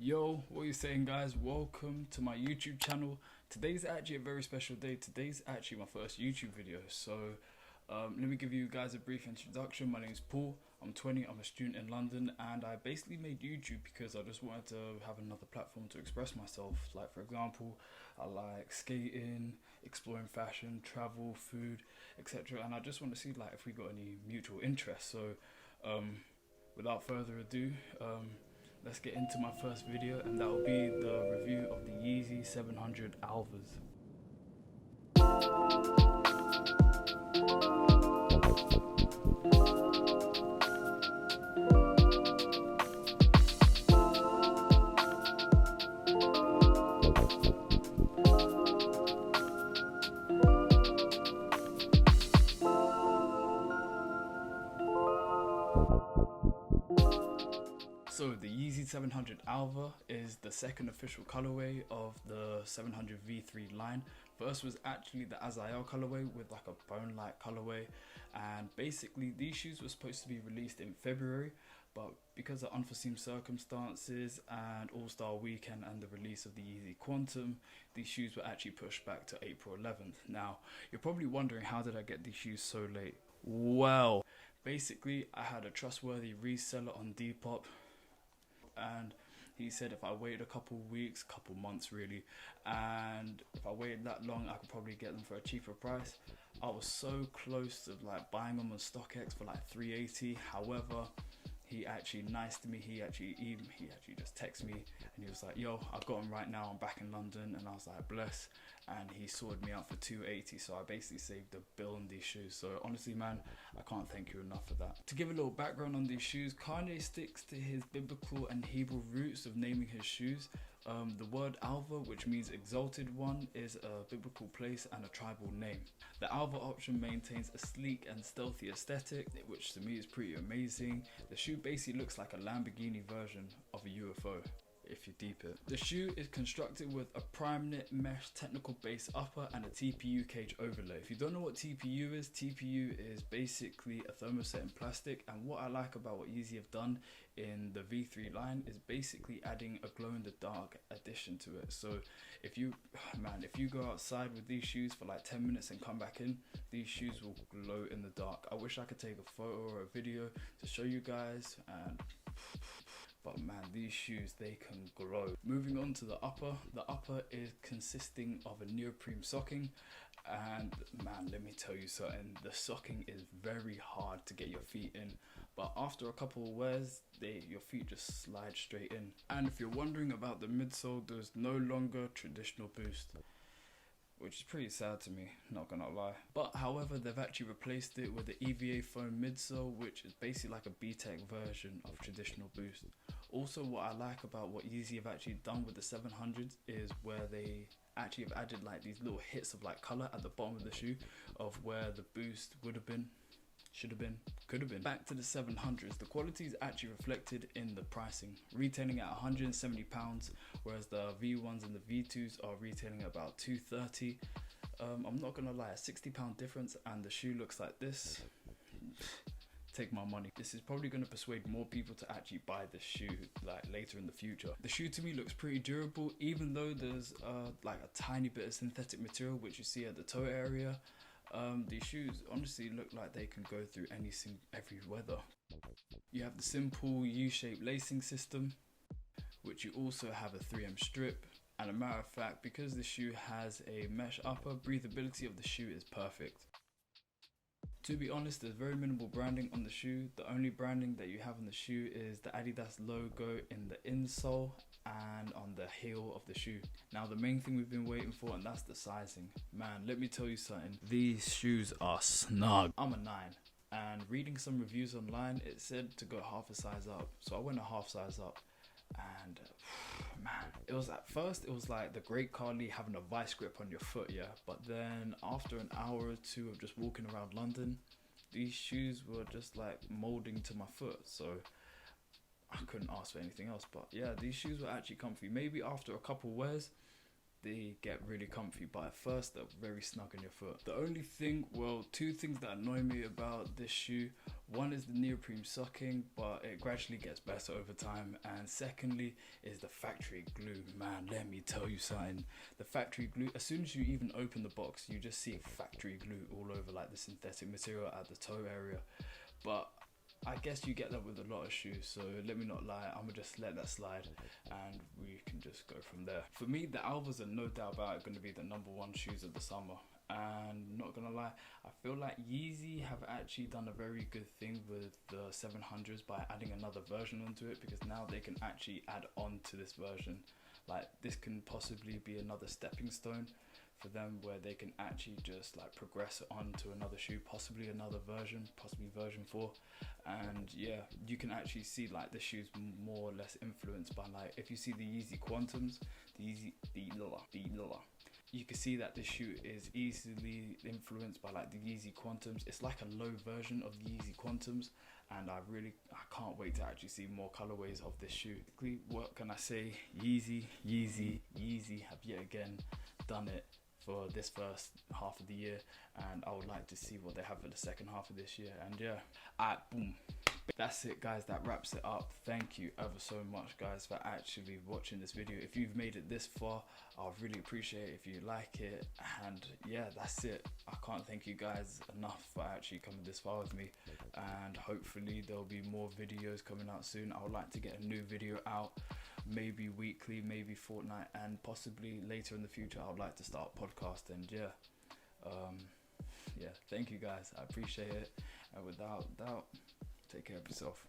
Yo, what are you saying, guys? Welcome to my YouTube channel. Today's actually a very special day. Today's actually my first YouTube video. So let me give you guys a brief introduction. My name is Paul. I'm 20. I'm a student in London, and I basically made YouTube because I just wanted to have another platform to express myself. Like, for example, I like skating, exploring fashion, travel, food, etc. And I just want to see like if we got any mutual interests. So without further ado, let's get into my first video, and that will be the review of the Yeezy 700 Alvas. So the Yeezy 700 Alva is the second official colorway of the 700 V3 line. First was actually the Azael colorway with like a bone-like colorway, and basically these shoes were supposed to be released in February, but because of unforeseen circumstances and All-Star Weekend and the release of the Yeezy Quantum, these shoes were actually pushed back to April 11th. Now, you're probably wondering, how did I get these shoes so late? Well, basically I had a trustworthy reseller on Depop, and he said if I waited a couple weeks, couple months really, and if I waited that long, I could probably get them for a cheaper price. I was so close to like buying them on StockX for like 380. However, he actually nice to me. He actually just texted me and he was like, yo, I've got them right now, I'm back in London. And I was like, bless. And he sorted me out for 280. So I basically saved a bill on these shoes. So honestly, man, I can't thank you enough for that. To give a little background on these shoes, Kanye sticks to his biblical and Hebrew roots of naming his shoes. The word Alva, which means exalted one, is a biblical place and a tribal name. The Alva option maintains a sleek and stealthy aesthetic, which to me is pretty amazing. The shoe basically looks like a Lamborghini version of a UFO, if you deep it. The shoe is constructed with a prime knit mesh technical base upper and a TPU cage overlay. If you don't know what TPU is basically a thermoset in plastic, and what I like about what Yeezy have done in the V3 line is basically adding a glow in the dark addition to it. So if you go outside with these shoes for like 10 minutes and come back in, these shoes will glow in the dark. I wish I could take a photo or a video to show you guys, but man, these shoes, they can glow. Moving on to the upper is consisting of a neoprene socking, and man, let me tell you something, the socking is very hard to get your feet in, but after a couple of wears, your feet just slide straight in. And if you're wondering about the midsole, there's no longer traditional boost, which is pretty sad to me, not gonna lie. But however, they've actually replaced it with the EVA foam midsole, which is basically like a B-Tech version of traditional boost. Also, what I like about what Yeezy have actually done with the 700s is where they actually have added like these little hits of like color at the bottom of the shoe of where the boost would have been, should have been, could have been. Back to the 700s, the quality is actually reflected in the pricing, retailing at £170, whereas the V1s and the V2s are retailing at about £230. I'm not gonna lie, a £60 difference, and the shoe looks like this. Take my money. This is probably going to persuade more people to actually buy this shoe like later in the future. The shoe to me looks pretty durable, even though there's like a tiny bit of synthetic material which you see at the toe area. These shoes honestly look like they can go through every weather. You have the simple U-shaped lacing system, which you also have a 3M strip. And a matter of fact, because the shoe has a mesh upper, breathability of the shoe is perfect. To be honest, there's very minimal branding on the shoe. The only branding that you have on the shoe is the Adidas logo in the insole and on the heel of the shoe. Now the main thing we've been waiting for, and that's the sizing. Man, let me tell you something, these shoes are snug. I'm a 9, and reading some reviews online, it said to go half a size up, so I went a half size up. And man, it was at first, it was like the Great Carly having a vice grip on your foot, yeah. But then after an hour or two of just walking around London, these shoes were just like molding to my foot, so I couldn't ask for anything else. But yeah, these shoes were actually comfy. Maybe after a couple wears, they get really comfy, but at first they're very snug in your foot. The only thing, well, two things that annoy me about this shoe. One is the neoprene socking, but it gradually gets better over time. And secondly is the factory glue. Man, let me tell you something. The factory glue, as soon as you even open the box, you just see factory glue all over like the synthetic material at the toe area. But I guess you get that with a lot of shoes, so let me not lie, I'm gonna just let that slide and we can just go from there. For me, the Alvas are no doubt about it gonna be the #1 shoes of the summer. And not gonna lie, I feel like Yeezy have actually done a very good thing with the 700s by adding another version onto it, because now they can actually add on to this version. Like, this can possibly be another stepping stone for them, where they can actually just like progress on to another shoe, possibly another version, possibly version 4. And yeah, you can actually see like the shoes more or less influenced by, like, if you see the Yeezy Quantums, you can see that this shoe is easily influenced by like the Yeezy Quantums. It's like a low version of the Yeezy Quantums, and I can't wait to actually see more colorways of this shoe. What can I say? Yeezy have yet again done it for this first half of the year, and I would like to see what they have for the second half of this year. And yeah, alright, boom. That's it, guys. That wraps it up. Thank you ever so much, guys, for actually watching this video. If you've made it this far, I'll really appreciate it if you like it. And yeah, that's it. I can't thank you guys enough for actually coming this far with me, and hopefully there'll be more videos coming out soon. I would like to get a new video out, maybe weekly, maybe fortnight, and possibly later in the future I would like to start a podcast. And yeah, thank you guys, I appreciate it, and without doubt, take care of yourself.